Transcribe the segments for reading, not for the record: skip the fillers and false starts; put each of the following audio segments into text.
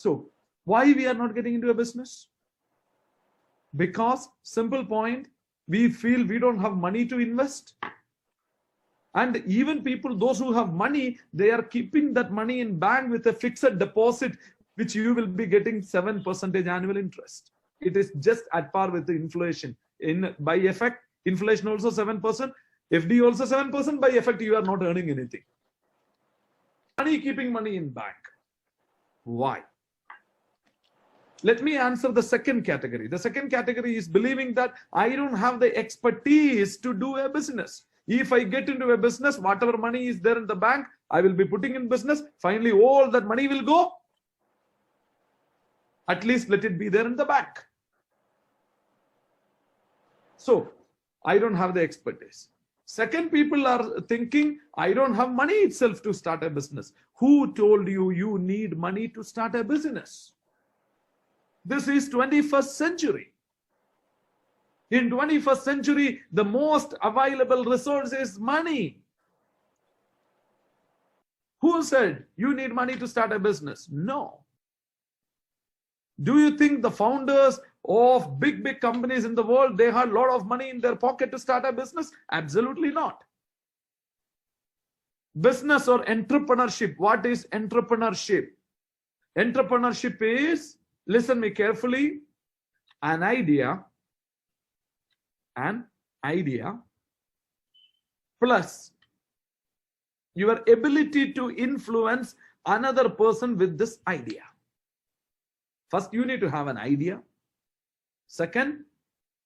So why we are not getting into a business? Because simple point, we feel we don't have money to invest. And even people, those who have money, they are keeping that money in bank with a fixed deposit, which you will be getting 7% annual interest. It is just at par with the inflation. By effect, inflation also 7%, FD also 7%. By effect, you are not earning anything. Money, keeping money in bank. Why? Let me answer the second category. The second category is believing that I don't have the expertise to do a business. If I get into a business, whatever money is there in the bank, I will be putting in business. Finally, all that money will go. At least let it be there in the bank. So I don't have the expertise. Second, people are thinking, I don't have money itself to start a business. Who told you you need money to start a business? This is 21st century. In 21st century, the most available resource is money. Who said you need money to start a business? No. Do you think the founders of big companies in the world, they had a lot of money in their pocket to start a business? Absolutely not. Business or entrepreneurship. What is entrepreneurship? Entrepreneurship is, listen me carefully, an idea plus your ability to influence another person with this idea. First, you need to have an idea. Second,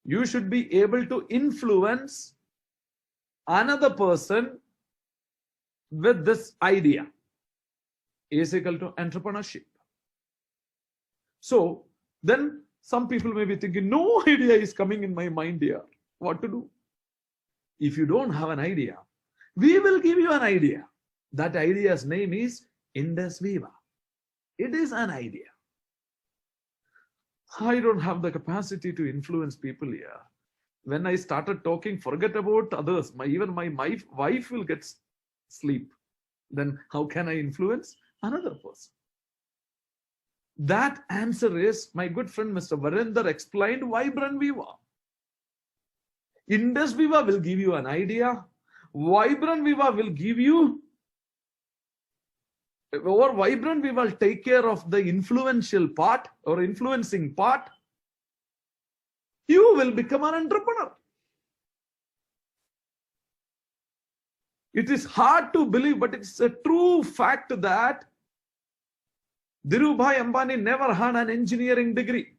you should be able to influence another person with this idea. Is equal to entrepreneurship. So then some people may be thinking, no idea is coming in my mind here. What to do? If you don't have an idea, we will give you an idea. That idea's name is Indus Viva. It is an idea. I don't have the capacity to influence people here. When I started talking, forget about others. Even my wife will get sleep. Then how can I influence another person? That answer is, my good friend Mr. Varinder explained, Vibrant Viva. Indus Viva will give you an idea. Vibrant Viva will give you, or Vibrant Viva will take care of the influential part or influencing part. You will become an entrepreneur. It is hard to believe, but it's a true fact that Dhirubhai Ambani never had an engineering degree.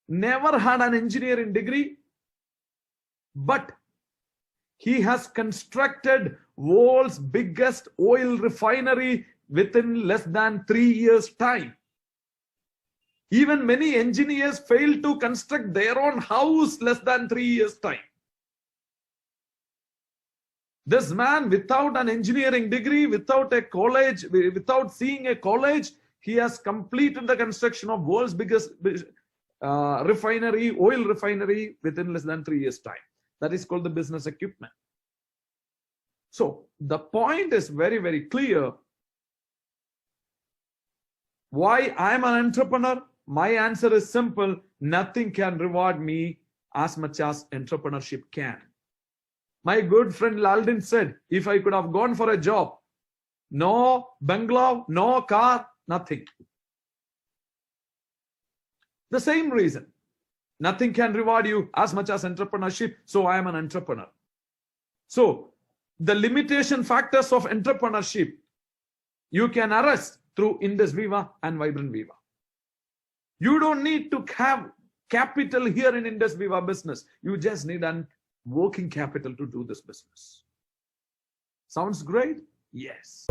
Never had an engineering degree, but he has constructed world's biggest oil refinery within less than 3 years' time. Even many engineers fail to construct their own house less than 3 years' time. This man, without an engineering degree, without a college, without seeing a college, he has completed the construction of world's biggest refinery, oil refinery, within less than 3 years' time. That is called the business equipment. So the point is very, very clear. Why I am an entrepreneur? My answer is simple. Nothing can reward me as much as entrepreneurship can. My good friend Laldin said, if I could have gone for a job, no bungalow, no car, nothing. The same reason. Nothing can reward you as much as entrepreneurship, so I am an entrepreneur. So the limitation factors of entrepreneurship, you can arrest through Indus Viva and Vibrant Viva. You don't need to have capital here in Indus Viva business. You just need an working capital to do this business. Sounds great? Yes.